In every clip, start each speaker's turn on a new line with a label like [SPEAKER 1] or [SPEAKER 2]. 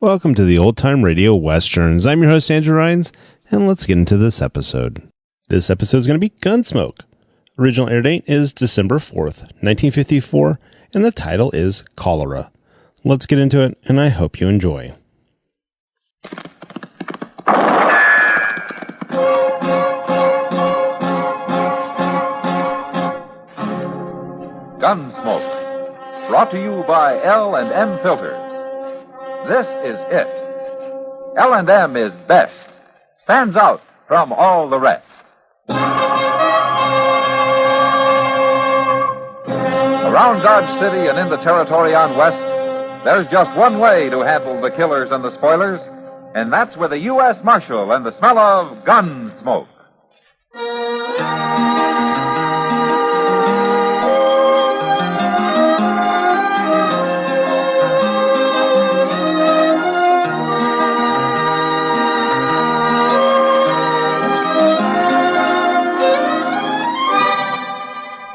[SPEAKER 1] Welcome to the Old Time Radio Westerns. I'm your host, Andrew Rhynes, and let's get into this episode. This episode is going to be Gunsmoke. Original air date is December 4th, 1954, and the title is Cholera. Let's get into it, and I hope you enjoy.
[SPEAKER 2] Gunsmoke, brought to you by L&M Filters. This is it. L&M is best. Stands out from all the rest. Around Dodge City and in the territory on West, there's just one way to handle the killers and the spoilers, and that's with a U.S. Marshal and the smell of Gunsmoke.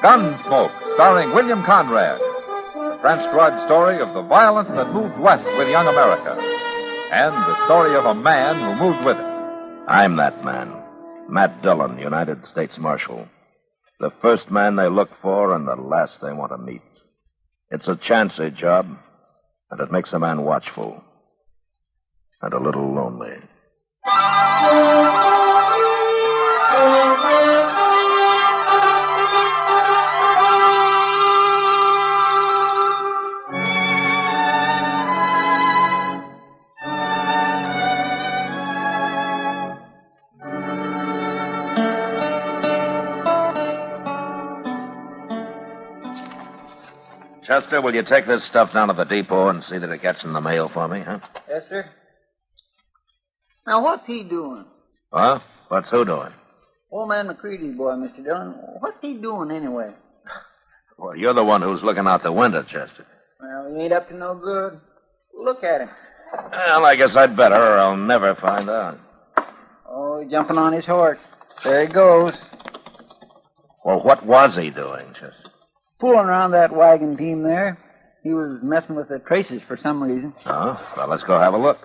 [SPEAKER 2] Gunsmoke, starring William Conrad. The transcribed story of the violence that moved west with young America. And the story of a man who moved with it.
[SPEAKER 3] I'm that man. Matt Dillon, United States Marshal. The first man they look for and the last they want to meet. It's a chancy job, and it makes a man watchful. And a little lonely. Chester, will you take this stuff down to the depot and see that it gets in the mail for me, huh?
[SPEAKER 4] Yes, sir. Now, what's he doing?
[SPEAKER 3] Huh? What's who doing?
[SPEAKER 4] Old man McCready's boy, Mr. Dillon. What's he doing anyway?
[SPEAKER 3] Well, you're the one who's looking out the window, Chester.
[SPEAKER 4] Well, he ain't up to no good. Look at him.
[SPEAKER 3] Well, I guess I'd better, or I'll never find out.
[SPEAKER 4] Oh, he's jumping on his horse. There he goes.
[SPEAKER 3] Well, what was he doing, Chester?
[SPEAKER 4] Fooling around that wagon team there. He was messing with the traces for some reason.
[SPEAKER 3] Oh, well, let's go have a look.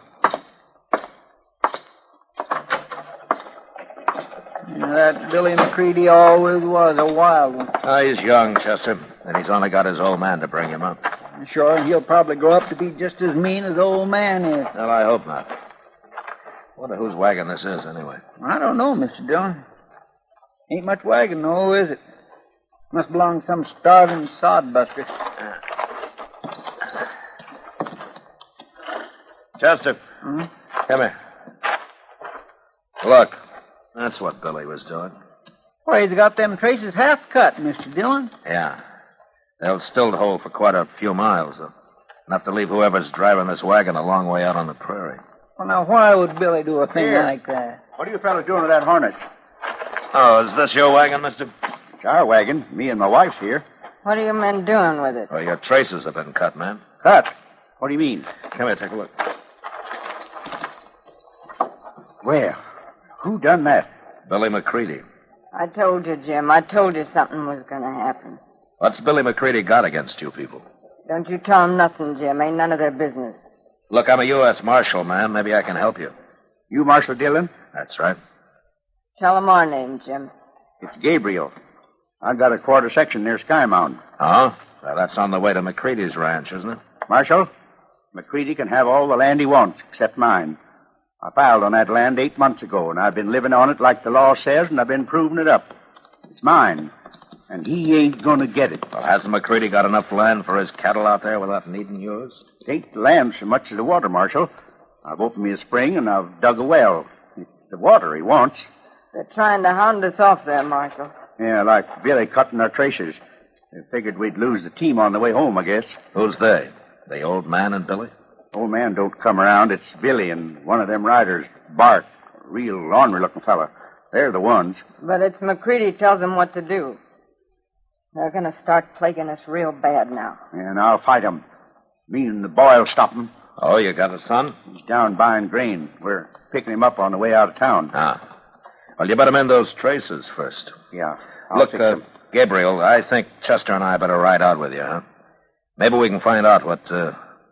[SPEAKER 4] That Billy McCready always was a wild one.
[SPEAKER 3] Oh, he's young, Chester, and he's only got his old man to bring him up.
[SPEAKER 4] Sure, he'll probably grow up to be just as mean as old man is.
[SPEAKER 3] Well, I hope not. Wonder whose wagon this is, anyway.
[SPEAKER 4] I don't know, Mr. Dillon. Ain't much wagon, no, is it? Must belong to some starving sodbuster.
[SPEAKER 3] Chester.
[SPEAKER 4] Hmm?
[SPEAKER 3] Come here. Look, that's what Billy was doing.
[SPEAKER 4] Why, he's got them traces half cut, Mr. Dillon.
[SPEAKER 3] Yeah. They'll still hold for quite a few miles, though. Enough to leave whoever's driving this wagon a long way out on the prairie.
[SPEAKER 4] Well, now, why would Billy do a thing like that?
[SPEAKER 5] What are you fellas doing with that Hornet?
[SPEAKER 3] Oh, is this your wagon, mister?
[SPEAKER 5] It's our wagon. Me and my wife's here.
[SPEAKER 6] What are you men doing with it?
[SPEAKER 3] Well, your traces have been cut, man.
[SPEAKER 5] Cut? What do you mean?
[SPEAKER 3] Come here, take a look.
[SPEAKER 5] Where? Who done that?
[SPEAKER 3] Billy McCready.
[SPEAKER 6] I told you, Jim. I told you something was going to happen.
[SPEAKER 3] What's Billy McCready got against you people?
[SPEAKER 6] Don't you tell them nothing, Jim. Ain't none of their business.
[SPEAKER 3] Look, I'm a U.S. Marshal, man. Maybe I can help you.
[SPEAKER 5] You Marshal Dillon?
[SPEAKER 3] That's right.
[SPEAKER 6] Tell them our name, Jim.
[SPEAKER 5] It's Gabriel. I got a quarter section near Sky Mound.
[SPEAKER 3] Oh? Well, that's on the way to McCready's ranch, isn't it?
[SPEAKER 5] Marshal, McCready can have all the land he wants, except mine. I filed on that land 8 months ago, and I've been living on it like the law says, and I've been proving it up. It's mine, and he ain't going to get it.
[SPEAKER 3] Well, hasn't McCready got enough land for his cattle out there without needing yours?
[SPEAKER 5] It ain't the land so much as the water, Marshal. I've opened me a spring, and I've dug a well. It's the water he wants.
[SPEAKER 6] They're trying to hound us off there, Marshal.
[SPEAKER 5] Yeah, like Billy cutting our traces. They figured we'd lose the team on the way home, I guess.
[SPEAKER 3] Who's they? The old man and Billy?
[SPEAKER 5] Old man don't come around. It's Billy and one of them riders, Bart, a real ornery-looking fella. They're the ones.
[SPEAKER 6] But it's McCready tells them what to do. They're going to start plaguing us real bad now.
[SPEAKER 5] And I'll fight 'em. Me and the boy'll stop 'em.
[SPEAKER 3] Oh, you got a son?
[SPEAKER 5] He's down buying grain. We're picking him up on the way out of town.
[SPEAKER 3] Ah. Well, you better mend those traces first.
[SPEAKER 5] Yeah.
[SPEAKER 3] Look, Gabriel, I think Chester and I better ride out with you, huh? Maybe we can find out what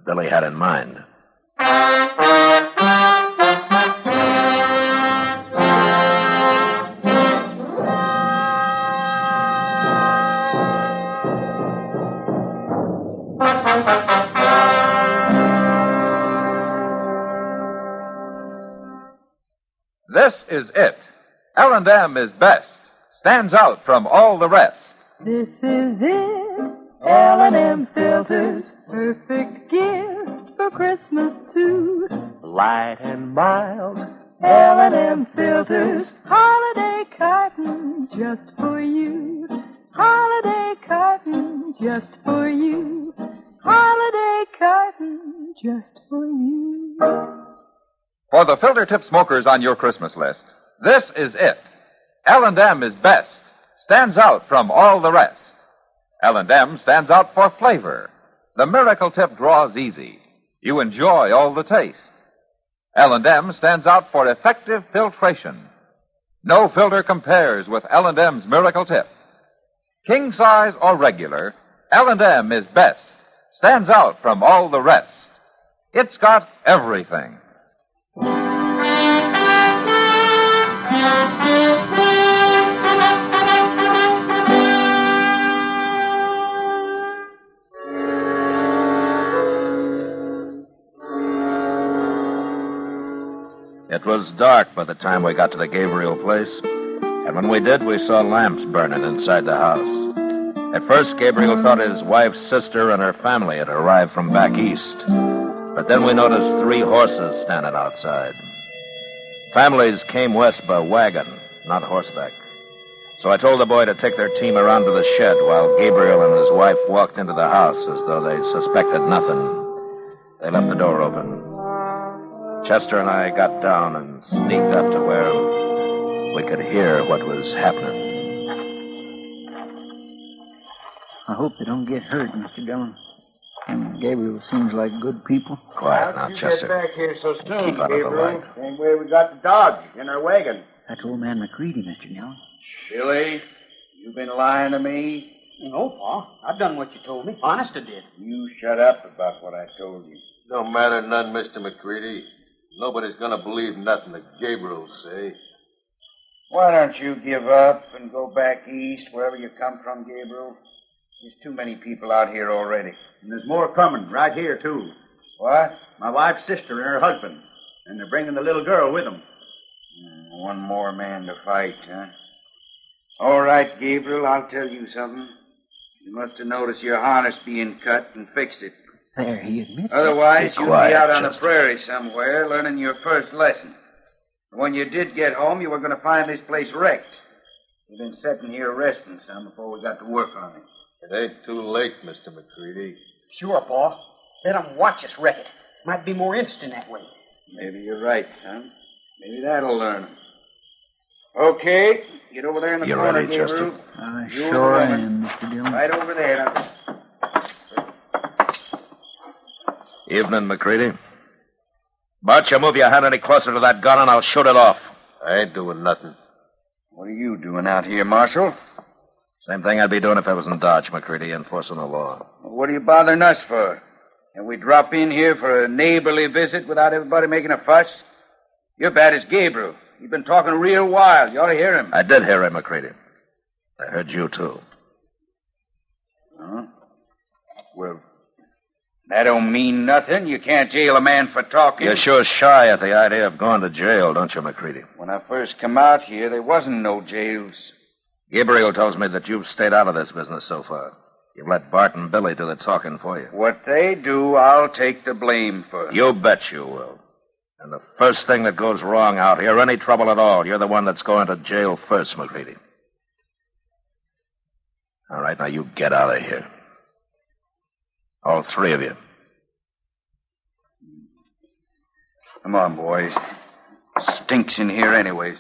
[SPEAKER 3] Billy had in mind.
[SPEAKER 2] This is it. L&M is best. Stands out from all the rest.
[SPEAKER 7] This is it. L&M filters. Perfect gift for Christmas, too.
[SPEAKER 8] Light and mild.
[SPEAKER 7] L&M filters. Holiday carton just for you. Holiday carton just for you. Holiday carton just for you.
[SPEAKER 2] For the filter tip smokers on your Christmas list, this is it. L&M is best. Stands out from all the rest. L&M stands out for flavor. The miracle tip draws easy. You enjoy all the taste. L&M stands out for effective filtration. No filter compares with L&M's miracle tip. King size or regular, L&M is best. Stands out from all the rest. It's got everything.
[SPEAKER 3] It was dark by the time we got to the Gabriel place, and when we did, we saw lamps burning inside the house. At first, Gabriel thought his wife's sister and her family had arrived from back east, but then we noticed 3 horses standing outside. Families came west by wagon, not horseback. So I told the boy to take their team around to the shed while Gabriel and his wife walked into the house as though they suspected nothing. They left the door open. Chester and I got down and sneaked up to where we could hear what was happening.
[SPEAKER 4] I hope they don't get hurt, Mr. Dillon. And Gabriel seems like good people.
[SPEAKER 3] Quiet now, Chester.
[SPEAKER 5] Get back here so soon,
[SPEAKER 3] Keep out of the
[SPEAKER 5] Gabriel?
[SPEAKER 3] light.
[SPEAKER 5] Same way we got the dog in our wagon.
[SPEAKER 4] That's old man McCready, Mr. Dillon.
[SPEAKER 5] Billy, you been lying to me?
[SPEAKER 9] No, Pa. I've done what you told me. Honest, I did.
[SPEAKER 5] You shut up about what I told you.
[SPEAKER 8] Don't matter none, Mr. McCready. Nobody's gonna believe nothing that Gabriel say.
[SPEAKER 5] Why don't you give up and go back east, wherever you come from, Gabriel? There's too many people out here already.
[SPEAKER 10] And there's more coming, right here, too.
[SPEAKER 5] What?
[SPEAKER 10] My wife's sister and her husband. And they're bringing the little girl with them.
[SPEAKER 5] One more man to fight, huh? All right, Gabriel, I'll tell you something. You must have noticed your harness being cut and fixed it.
[SPEAKER 4] There, he admits it.
[SPEAKER 5] Otherwise,
[SPEAKER 3] Be
[SPEAKER 5] you'd
[SPEAKER 3] quiet,
[SPEAKER 5] be out on the
[SPEAKER 3] Chester.
[SPEAKER 5] prairie somewhere learning your first lesson. When you did get home, you were going to find this place wrecked. You've been sitting here resting some before we got to work on it.
[SPEAKER 8] It ain't too late, Mr. McCready.
[SPEAKER 9] Sure, Pa. Let them watch us wreck it. Might be more interesting that way.
[SPEAKER 5] Maybe you're right, son. Maybe that'll learn 'em. Okay, get over there in the
[SPEAKER 3] You
[SPEAKER 5] corner,
[SPEAKER 3] ready, Chester?
[SPEAKER 5] Gabriel.
[SPEAKER 4] I
[SPEAKER 5] You
[SPEAKER 4] sure
[SPEAKER 5] and the
[SPEAKER 4] am,
[SPEAKER 5] woman.
[SPEAKER 4] Mr. Dillon.
[SPEAKER 5] Right over there. Now.
[SPEAKER 3] Evening, McCready. Bart, you move your hand any closer to that gun and I'll shoot it off.
[SPEAKER 8] I ain't doing nothing.
[SPEAKER 5] What are you doing out here, Marshal?
[SPEAKER 3] Same thing I'd be doing if I was in Dodge, McCready, enforcing the law.
[SPEAKER 5] What are you bothering us for? Can we drop in here for a neighborly visit without everybody making a fuss? You're bad as Gabriel. You've been talking real wild. You ought to hear him.
[SPEAKER 3] I did hear him, McCready. I heard you, too.
[SPEAKER 5] Huh? Well, that don't mean nothing. You can't jail a man for talking.
[SPEAKER 3] You're sure shy at the idea of going to jail, don't you, McCready?
[SPEAKER 5] When I first come out here, there wasn't no jails.
[SPEAKER 3] Gabriel tells me that you've stayed out of this business so far. You've let Bart and Billy do the talking for you.
[SPEAKER 5] What they do, I'll take the blame for.
[SPEAKER 3] You bet you will. And the first thing that goes wrong out here, any trouble at all, you're the one that's going to jail first, McCready. All right, now you get out of here. All 3 of you.
[SPEAKER 5] Come on, boys. Stinks in here anyways.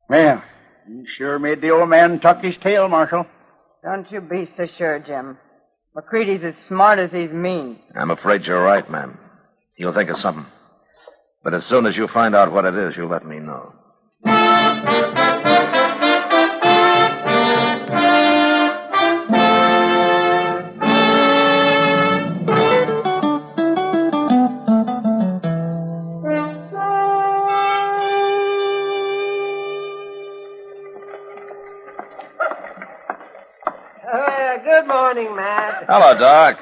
[SPEAKER 10] Well, you sure made the old man tuck his tail, Marshal.
[SPEAKER 6] Don't you be so sure, Jim. McCready's as smart as he's mean.
[SPEAKER 3] I'm afraid you're right, ma'am. He'll think of something. But as soon as you find out what it is, you'll let me know.
[SPEAKER 11] morning, Matt.
[SPEAKER 3] Hello, Doc.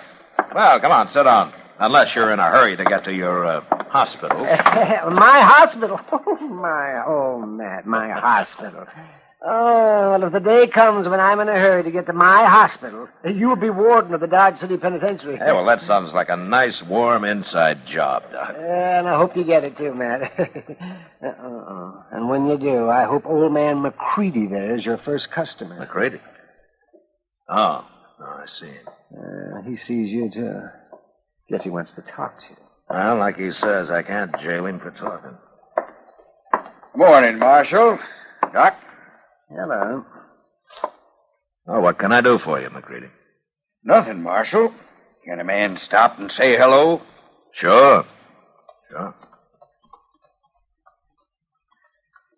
[SPEAKER 3] Well, come on, sit down. Unless you're in a hurry to get to your hospital.
[SPEAKER 11] My hospital? Matt, my hospital. Oh, well, if the day comes when I'm in a hurry to get to my hospital, you'll be warden of the Dodge City Penitentiary.
[SPEAKER 3] Hey, well, that sounds like a nice, warm inside job, Doc.
[SPEAKER 11] And I hope you get it, too, Matt. And when you do, I hope old man McCready there is your first customer.
[SPEAKER 3] McCready? Oh, I see.
[SPEAKER 11] He sees you, too. Guess he wants to talk to you.
[SPEAKER 3] Well, like he says, I can't jail him for talking.
[SPEAKER 5] Morning, Marshal. Doc?
[SPEAKER 11] Hello.
[SPEAKER 3] Oh, what can I do for you, McCready?
[SPEAKER 5] Nothing, Marshal. Can a man stop and say hello?
[SPEAKER 3] Sure. All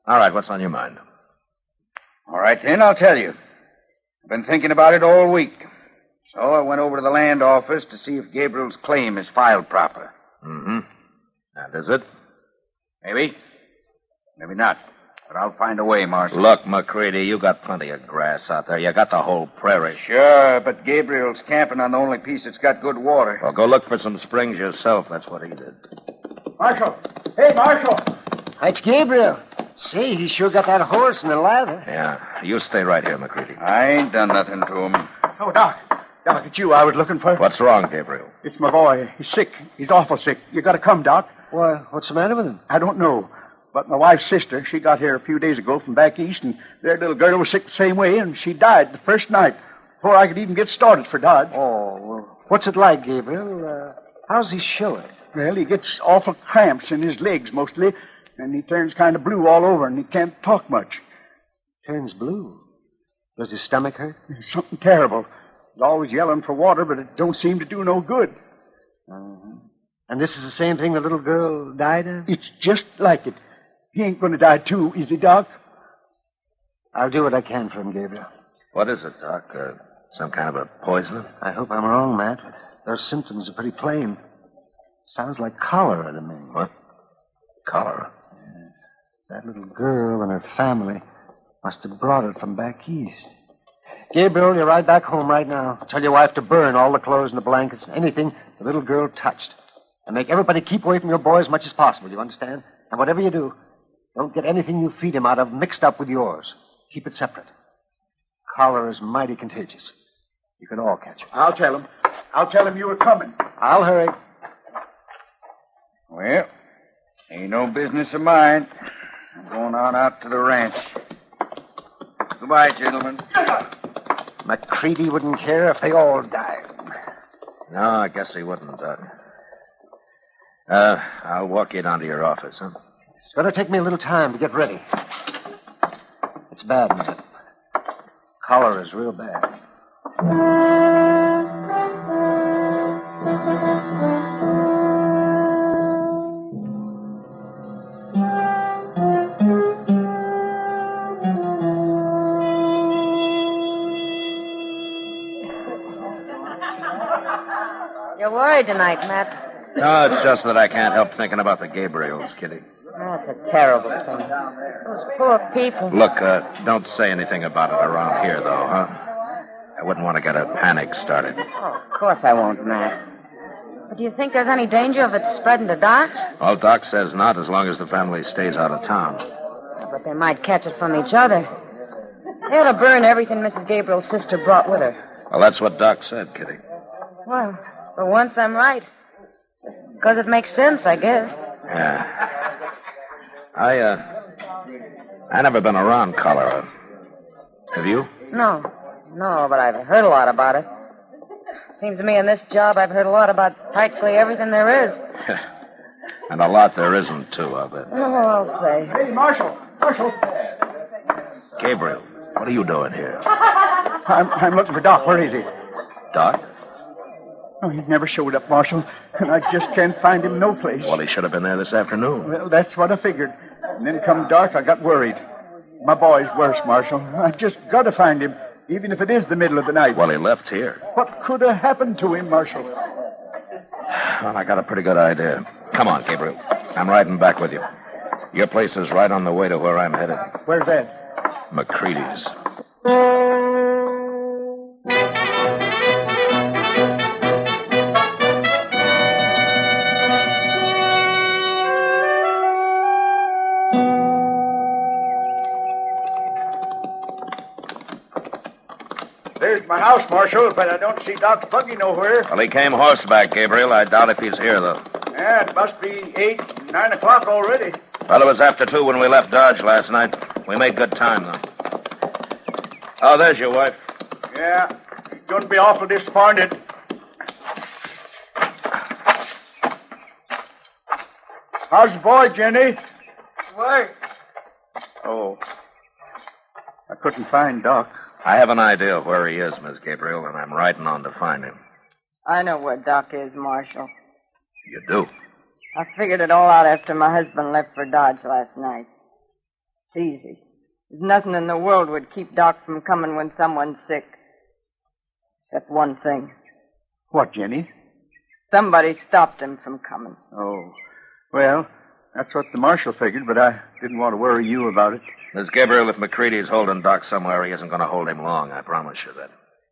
[SPEAKER 3] right, what's on your mind?
[SPEAKER 5] All right, then, I'll tell you. I've been thinking about it all week. So I went over to the land office to see if Gabriel's claim is filed proper.
[SPEAKER 3] Mm-hmm. And is it?
[SPEAKER 5] Maybe. Maybe not. But I'll find a way, Marshal.
[SPEAKER 3] Look, McCready, you got plenty of grass out there. You got the whole prairie.
[SPEAKER 5] Sure, but Gabriel's camping on the only piece that's got good water.
[SPEAKER 3] Well, go look for some springs yourself. That's what he did.
[SPEAKER 5] Marshal! Hey, Marshal!
[SPEAKER 11] It's Gabriel. Say, he sure got that horse and the lather.
[SPEAKER 3] Yeah. You stay right here, McCready.
[SPEAKER 5] I ain't done nothing to him. Oh, Doc. Doc, it's you I was looking for.
[SPEAKER 3] What's wrong, Gabriel?
[SPEAKER 5] It's my boy. He's sick. He's awful sick. You gotta come, Doc.
[SPEAKER 11] Why, what's the matter with him?
[SPEAKER 5] I don't know. But my wife's sister, she got here a few days ago from back east, and their little girl was sick the same way, and she died the first night, before I could even get started for Dodge.
[SPEAKER 11] Oh, well, what's it like, Gabriel? How's he show it?
[SPEAKER 5] Well, he gets awful cramps in his legs, mostly, and he turns kind of blue all over, and he can't talk much.
[SPEAKER 11] Turns blue? Does his stomach hurt?
[SPEAKER 5] Something terrible. He's always yelling for water, but it don't seem to do no good.
[SPEAKER 11] And this is the same thing the little girl died of?
[SPEAKER 5] It's just like it. He ain't going to die, too, is he, Doc?
[SPEAKER 11] I'll do what I can for him, Gabriel.
[SPEAKER 3] What is it, Doc? Some kind of a poison?
[SPEAKER 11] I hope I'm wrong, Matt. Those symptoms are pretty plain. Sounds like cholera to me.
[SPEAKER 3] What? Cholera?
[SPEAKER 11] Yes. That little girl and her family must have brought it from back east. Gabriel, you ride back home right now. Tell your wife to burn all the clothes and the blankets, anything the little girl touched. And make everybody keep away from your boy as much as possible, you understand? And whatever you do, don't get anything you feed him out of mixed up with yours. Keep it separate. Cholera is mighty contagious. You can all catch it.
[SPEAKER 5] I'll tell him. I'll tell him you were coming.
[SPEAKER 11] I'll hurry.
[SPEAKER 5] Well, ain't no business of mine. I'm going on out to the ranch. Goodbye, gentlemen.
[SPEAKER 11] McCready wouldn't care if they all died.
[SPEAKER 3] No, I guess he wouldn't, Doc. I'll walk you down to your office, huh?
[SPEAKER 11] It's going to take me a little time to get ready. It's bad, Matt. Cholera is real bad.
[SPEAKER 6] You're worried tonight, Matt.
[SPEAKER 3] No, it's just that I can't help thinking about the Gabriels, Kitty.
[SPEAKER 6] That's a terrible thing. Those poor people.
[SPEAKER 3] Look, don't say anything about it around here, though, huh? I wouldn't want to get a panic started.
[SPEAKER 6] Oh, of course I won't, Matt. But do you think there's any danger of it spreading to Doc?
[SPEAKER 3] Well, Doc says not, as long as the family stays out of town.
[SPEAKER 6] Yeah, but they might catch it from each other. They ought to burn everything Mrs. Gabriel's sister brought with her.
[SPEAKER 3] Well, that's what Doc said, Kitty.
[SPEAKER 6] Well, for once I'm right. Because it makes sense, I guess.
[SPEAKER 3] Yeah. I never been around cholera. Have you?
[SPEAKER 6] No, but I've heard a lot about it. Seems to me in this job I've heard a lot about practically everything there is.
[SPEAKER 3] And a lot there isn't, too, I bet.
[SPEAKER 6] Oh, I'll say.
[SPEAKER 5] Hey, Marshal!
[SPEAKER 3] Gabriel, what are you doing here?
[SPEAKER 5] I'm looking for Doc. Where is he?
[SPEAKER 3] Doc?
[SPEAKER 5] Oh, he never showed up, Marshal, and I just can't find him no place.
[SPEAKER 3] Well, he should have been there this afternoon.
[SPEAKER 5] Well, that's what I figured. And then come dark, I got worried. My boy's worse, Marshal. I've just got to find him, even if it is the middle of the night.
[SPEAKER 3] Well, he left here.
[SPEAKER 5] What could have happened to him, Marshal?
[SPEAKER 3] Well, I got a pretty good idea. Come on, Gabriel. I'm riding back with you. Your place is right on the way to where I'm headed.
[SPEAKER 5] Where's that?
[SPEAKER 3] McCready's.
[SPEAKER 10] house, Marshal, but I don't see Doc's buggy nowhere.
[SPEAKER 3] Well, he came horseback, Gabriel. I doubt if he's here, though.
[SPEAKER 10] Yeah, it must be 8, 9 o'clock already.
[SPEAKER 3] Well, it was after 2 when we left Dodge last night. We made good time, though. Oh, there's your wife.
[SPEAKER 10] Yeah, she's going to be awful disappointed. How's the boy, Jenny?
[SPEAKER 4] Where?
[SPEAKER 10] Oh. I couldn't find Doc.
[SPEAKER 3] I have an idea of where he is, Miss Gabriel, and I'm riding on to find him.
[SPEAKER 6] I know where Doc is, Marshal.
[SPEAKER 3] You do?
[SPEAKER 6] I figured it all out after my husband left for Dodge last night. It's easy. There's nothing in the world would keep Doc from coming when someone's sick. Except one thing.
[SPEAKER 10] What, Jenny?
[SPEAKER 6] Somebody stopped him from coming.
[SPEAKER 10] Oh. Well, that's what the marshal figured, but I didn't want to worry you about it.
[SPEAKER 3] Miss Gabriel, if McCready is holding Doc somewhere, he isn't going to hold him long. I promise you that.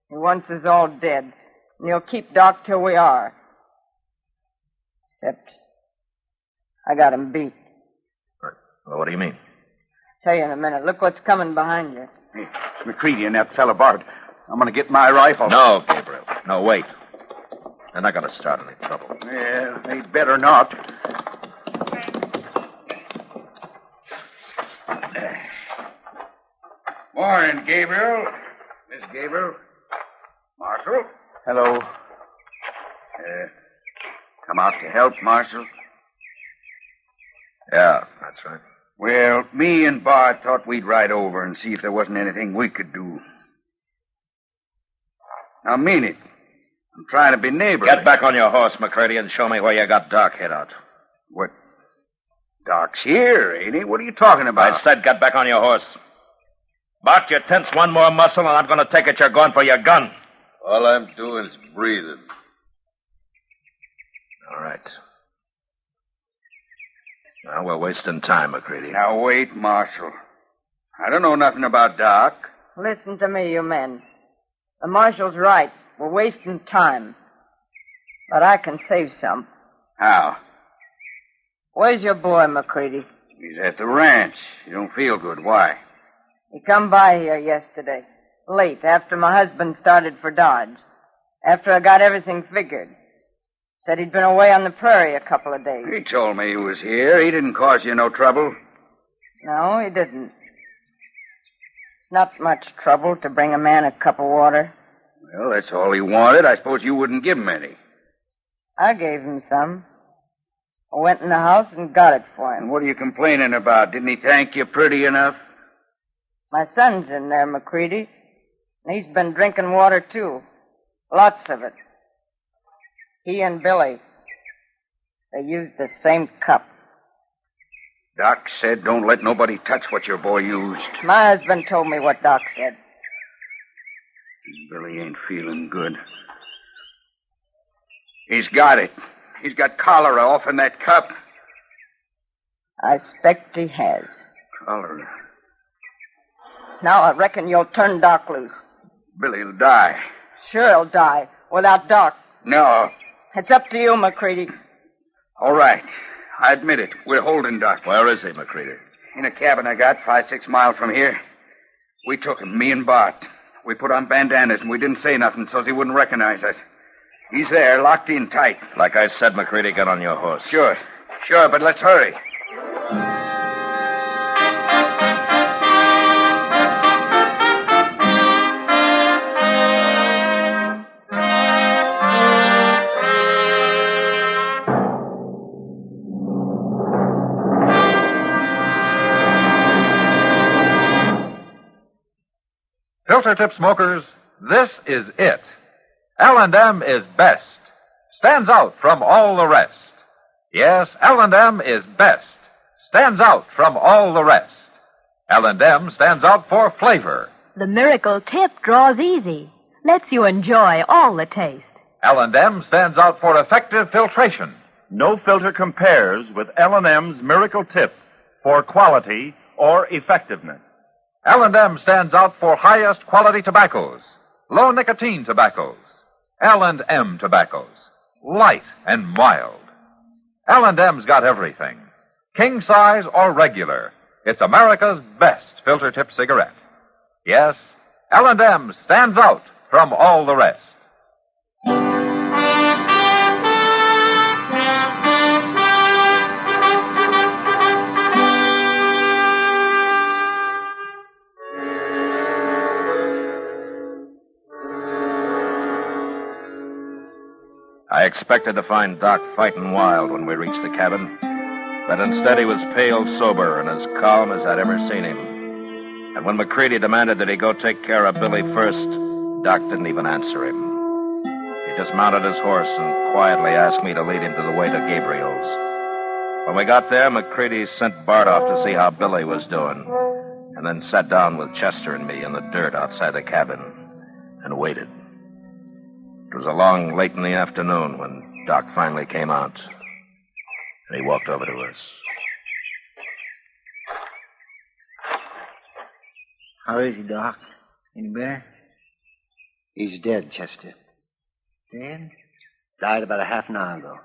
[SPEAKER 6] He wants us all dead, and he'll keep Doc till we are. Except I got him beat.
[SPEAKER 3] Well, what do you mean?
[SPEAKER 6] Tell you in a minute. Look what's coming behind you.
[SPEAKER 10] Hey, it's McCready and that fella Bart. I'm going to get my rifle.
[SPEAKER 3] No, Gabriel. No, wait. They're not going to start any trouble.
[SPEAKER 10] Yeah, they'd better not.
[SPEAKER 12] Morning, Gabriel. Miss Gabriel. Marshal.
[SPEAKER 10] Hello.
[SPEAKER 12] Come out to help, Marshal?
[SPEAKER 3] Yeah, that's right.
[SPEAKER 12] Well, me and Bart thought we'd ride over and see if there wasn't anything we could do. Now, mean it. I'm trying to be neighborly.
[SPEAKER 3] Get back on your horse, McCready, and show me where you got Doc hid out.
[SPEAKER 12] What? Doc's here, ain't he? What are you talking about?
[SPEAKER 3] I said get back on your horse. Bart, you tense one more muscle, and I'm going to take it you're going for your gun.
[SPEAKER 8] All I'm doing is breathing.
[SPEAKER 3] All right. Now, we're wasting time, McCready.
[SPEAKER 12] Now, wait, Marshal. I don't know nothing about Doc.
[SPEAKER 6] Listen to me, you men. The marshal's right. We're wasting time. But I can save some.
[SPEAKER 12] How?
[SPEAKER 6] Where's your boy, McCready?
[SPEAKER 12] He's at the ranch. He don't feel good. Why?
[SPEAKER 6] He come by here yesterday. Late, after my husband started for Dodge. After I got everything figured. Said he'd been away on the prairie a couple of days.
[SPEAKER 12] He told me he was here. He didn't cause you no trouble.
[SPEAKER 6] No, he didn't. It's not much trouble to bring a man a cup of water.
[SPEAKER 12] Well, that's all he wanted. I suppose you wouldn't give him any.
[SPEAKER 6] I gave him some. I went in the house and got it for him.
[SPEAKER 12] And what are you complaining about? Didn't he thank you pretty enough?
[SPEAKER 6] My son's in there, McCready. And he's been drinking water, too. Lots of it. He and Billy, they used the same cup.
[SPEAKER 12] Doc said don't let nobody touch what your boy used.
[SPEAKER 6] My husband told me what Doc said.
[SPEAKER 12] Billy ain't feeling good. He's got it. He's got cholera off in that cup.
[SPEAKER 6] I expect he has.
[SPEAKER 12] Cholera.
[SPEAKER 6] Now I reckon you'll turn Doc loose.
[SPEAKER 12] Billy'll die.
[SPEAKER 6] Sure he'll die. Without Doc.
[SPEAKER 12] No.
[SPEAKER 6] It's up to you, McCready.
[SPEAKER 12] All right. I admit it. We're holding Doc.
[SPEAKER 3] Where is he, McCready?
[SPEAKER 12] In a cabin I got 5-6 miles from here. We took him, me and Bart. We put on bandanas and we didn't say nothing so he wouldn't recognize us. He's there, locked in tight.
[SPEAKER 3] Like I said, McCready, get on your horse.
[SPEAKER 12] Sure, but let's hurry.
[SPEAKER 2] Filter tip smokers, this is it. L&M is best. Stands out from all the rest. Yes, L&M is best. Stands out from all the rest. L&M stands out for flavor.
[SPEAKER 7] The miracle tip draws easy. Lets you enjoy all the taste.
[SPEAKER 2] L&M stands out for effective filtration.
[SPEAKER 10] No filter compares with L&M's Miracle Tip for quality or effectiveness.
[SPEAKER 2] L&M stands out for highest quality tobaccos, low nicotine tobaccos, L&M tobaccos, light and mild. L&M's got everything, king size or regular. It's America's best filter tip cigarette. Yes, L&M stands out from all the rest.
[SPEAKER 3] I expected to find Doc fighting wild when we reached the cabin, but instead he was pale, sober, and as calm as I'd ever seen him. And when McCready demanded that he go take care of Billy first, Doc didn't even answer him. He just mounted his horse and quietly asked me to lead him to the way to Gabriel's. When we got there, McCready sent Bart off to see how Billy was doing, and then sat down with Chester and me in the dirt outside the cabin and waited. It was along late in the afternoon when Doc finally came out, and he walked over to us.
[SPEAKER 4] How is he, Doc? Any better?
[SPEAKER 11] He's dead, Chester.
[SPEAKER 4] Dead?
[SPEAKER 11] Died about a half an hour ago.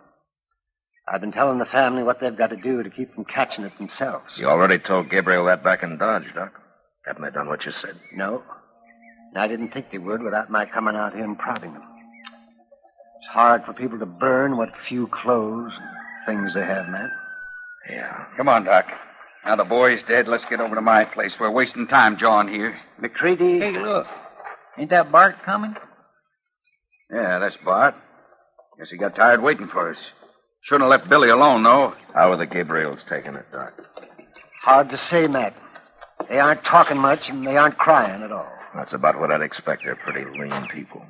[SPEAKER 11] I've been telling the family what they've got to do to keep from catching it themselves.
[SPEAKER 3] You already told Gabriel that back in Dodge, Doc. Haven't they done what you said?
[SPEAKER 11] No. And I didn't think they would without my coming out here and prodding them. It's hard for people to burn what few clothes and things they have, man.
[SPEAKER 12] Yeah. Come on, Doc. Now the boy's dead. Let's get over to my place. We're wasting time jawing here.
[SPEAKER 11] McCready.
[SPEAKER 4] Hey, look. Ain't that Bart coming?
[SPEAKER 12] Yeah, that's Bart. Guess he got tired waiting for us. Shouldn't have left Billy alone, though.
[SPEAKER 3] How are the Gabriels taking it, Doc?
[SPEAKER 11] Hard to say, Matt. They aren't talking much, and they aren't crying at all.
[SPEAKER 3] That's about what I'd expect. They're pretty lean people.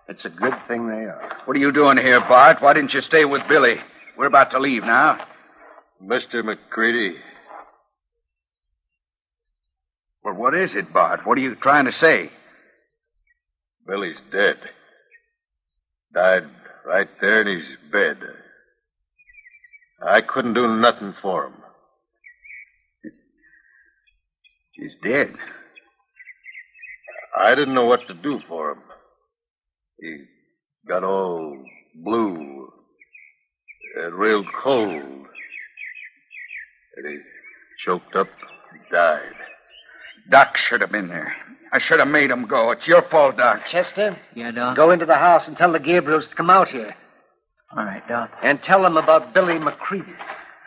[SPEAKER 11] It's a good thing they are.
[SPEAKER 12] What are you doing here, Bart? Why didn't you stay with Billy? We're about to leave now.
[SPEAKER 8] Mr. McCready.
[SPEAKER 12] Well, what is it, Bart? What are you trying to say?
[SPEAKER 8] Billy's dead. Died right there in his bed. I couldn't do nothing for him.
[SPEAKER 12] He's dead.
[SPEAKER 8] I didn't know what to do for him. He got all blue, real cold, and he choked up and died.
[SPEAKER 12] Doc should have been there. I should have made him go. It's your fault, Doc.
[SPEAKER 11] Chester?
[SPEAKER 4] Yeah, Doc?
[SPEAKER 11] Go into the house and tell the Gabriels to come out here.
[SPEAKER 4] All right, Doc.
[SPEAKER 11] And tell them about Billy McCready.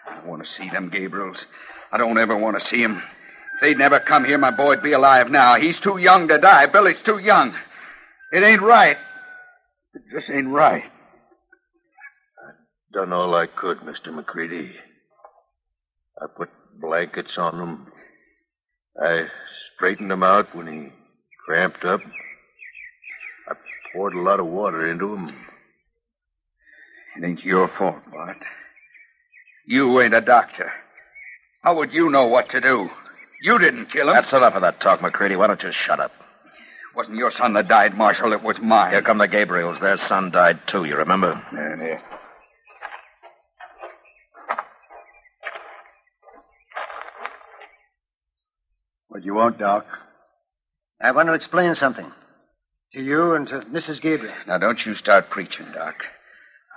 [SPEAKER 12] I don't want to see them Gabriels. I don't ever want to see him. If they'd never come here, my boy'd be alive now. He's too young to die. Billy's too young. It ain't right. It just ain't right.
[SPEAKER 8] I done all I could, Mr. McCready. I put blankets on him. I straightened him out when he cramped up. I poured a lot of water into him.
[SPEAKER 12] It ain't your fault, Bart. You ain't a doctor. How would you know what to do? You didn't kill him.
[SPEAKER 3] That's enough of that talk, McCready. Why don't you shut up?
[SPEAKER 12] It wasn't your son that died, Marshal. It was mine.
[SPEAKER 3] Here come the Gabriels. Their son died, too, you remember?
[SPEAKER 12] Yeah.
[SPEAKER 5] What do you want, Doc?
[SPEAKER 11] I want to explain something. To you and to Mrs. Gabriel.
[SPEAKER 12] Now, don't you start preaching, Doc.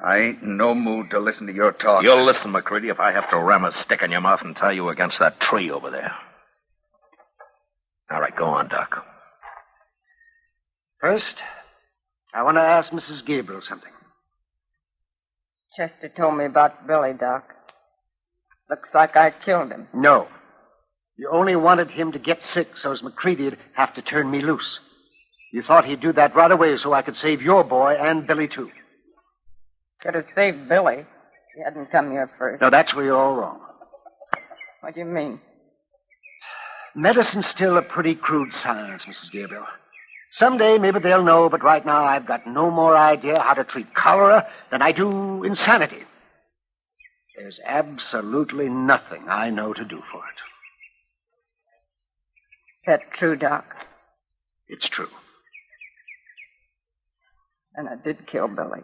[SPEAKER 12] I ain't in no mood to listen to your talk.
[SPEAKER 3] You'll listen, McCready, if I have to ram a stick in your mouth and tie you against that tree over there. All right, go on, Doc.
[SPEAKER 11] First, I want to ask Mrs. Gabriel something.
[SPEAKER 6] Chester told me about Billy, Doc. Looks like I killed him.
[SPEAKER 11] No. You only wanted him to get sick so as McCready'd have to turn me loose. You thought he'd do that right away so I could save your boy and Billy, too.
[SPEAKER 6] Could have saved Billy. He hadn't come here first.
[SPEAKER 11] No, that's where you're all wrong.
[SPEAKER 6] What do you mean?
[SPEAKER 11] Medicine's still a pretty crude science, Mrs. Gabriel. Someday maybe they'll know, but right now I've got no more idea how to treat cholera than I do insanity. There's absolutely nothing I know to do for it.
[SPEAKER 6] Is that true, Doc?
[SPEAKER 11] It's true.
[SPEAKER 6] And I did kill Billy.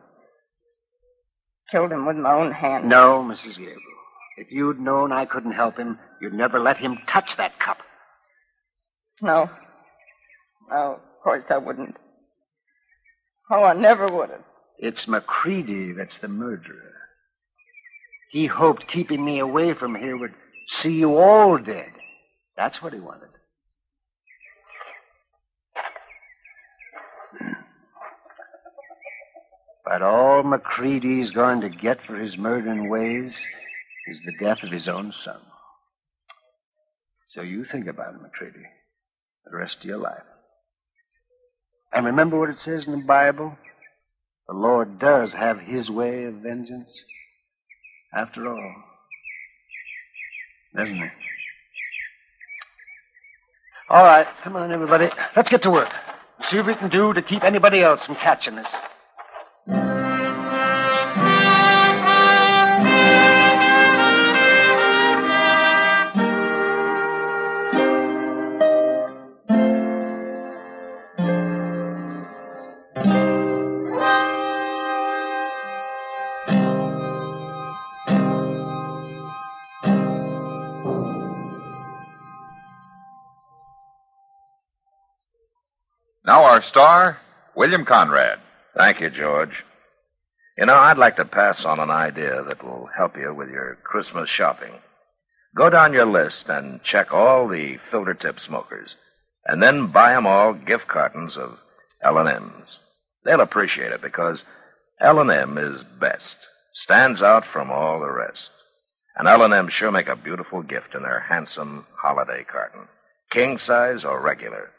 [SPEAKER 6] Killed him with my own hand.
[SPEAKER 11] No, Mrs. Gabriel. If you'd known I couldn't help him, you'd never let him touch that cup.
[SPEAKER 6] No. No, of course I wouldn't. Oh, I never would have.
[SPEAKER 11] It's McCready that's the murderer. He hoped keeping me away from here would see you all dead. That's what he wanted. But all McCready's going to get for his murdering ways is the death of his own son. So you think about it, McCready, the rest of your life. And remember what it says in the Bible? The Lord does have his way of vengeance, after all. Doesn't he? All right, come on, everybody. Let's get to work. See what we can do to keep anybody else from catching us.
[SPEAKER 2] Now our star, William Conrad.
[SPEAKER 3] Thank you, George. You know, I'd like to pass on an idea that will help you with your Christmas shopping. Go down your list and check all the filter tip smokers, and then buy them all gift cartons of L&M's. They'll appreciate it because L&M is best, stands out from all the rest. And L&M sure make a beautiful gift in their handsome holiday carton, king size or regular.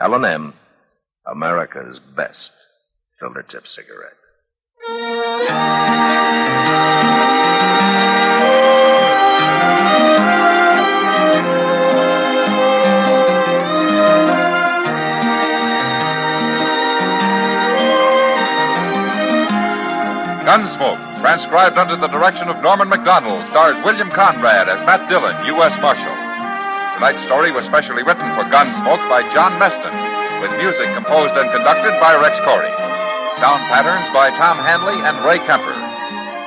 [SPEAKER 3] L&M, America's best filter tip cigarette.
[SPEAKER 2] Gunsmoke, transcribed under the direction of Norman Macdonnell, stars William Conrad as Matt Dillon, U.S. Marshal. Tonight's story was specially written for Gunsmoke by John Meston, with music composed and conducted by Rex Koury. Sound patterns by Tom Hanley and Ray Kemper.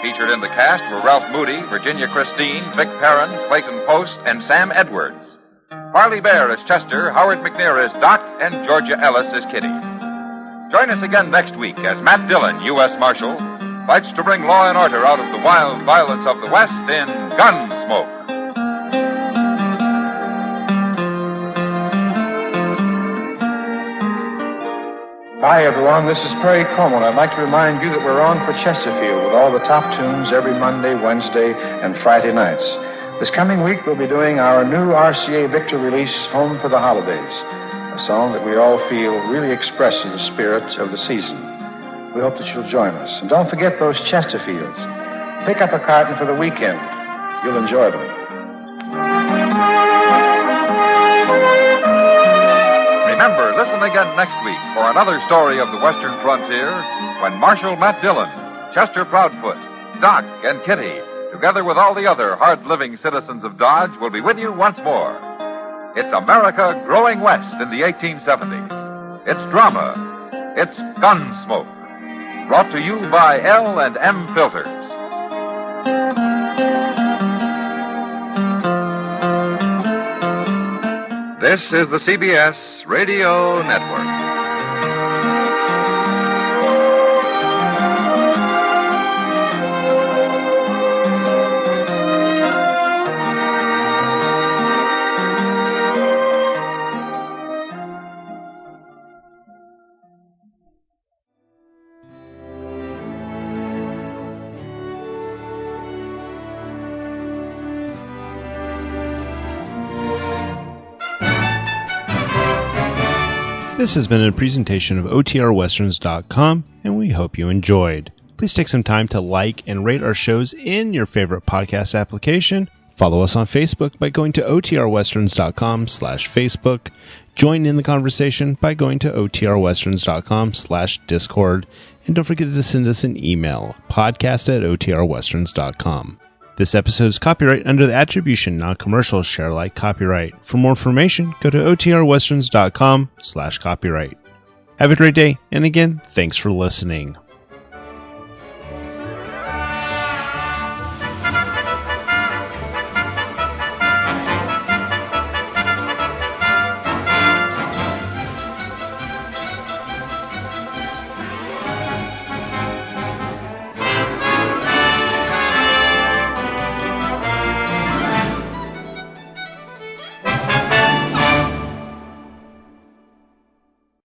[SPEAKER 2] Featured in the cast were Ralph Moody, Virginia Christine, Vic Perrin, Clayton Post, and Sam Edwards. Parley Baer as Chester, Howard McNear as Doc, and Georgia Ellis as Kitty. Join us again next week as Matt Dillon, U.S. Marshal, fights to bring law and order out of the wild violence of the West in Gunsmoke.
[SPEAKER 13] Hi, everyone. This is Perry Como. I'd like to remind you that we're on for Chesterfield with all the top tunes every Monday, Wednesday, and Friday nights. This coming week, we'll be doing our new RCA Victor release, Home for the Holidays, a song that we all feel really expresses the spirit of the season. We hope that you'll join us. And don't forget those Chesterfields. Pick up a carton for the weekend. You'll enjoy them.
[SPEAKER 2] Remember, listen again next week for another story of the Western frontier when Marshal Matt Dillon, Chester Proudfoot, Doc, and Kitty, together with all the other hard-living citizens of Dodge, will be with you once more. It's America growing west in the 1870s. It's drama. It's Gunsmoke. Brought to you by L&M Filters. This is the CBS Radio Network.
[SPEAKER 1] This has been a presentation of OTRWesterns.com, and we hope you enjoyed. Please take some time to like and rate our shows in your favorite podcast application. Follow us on Facebook by going to OTRWesterns.com/Facebook. Join in the conversation by going to OTRWesterns.com/Discord. And don't forget to send us an email, podcast@OTRWesterns.com. This episode is copyright under the Attribution Non-Commercial Share Alike copyright. For more information, go to OTRWesterns.com/copyright. Have a great day, and again, thanks for listening.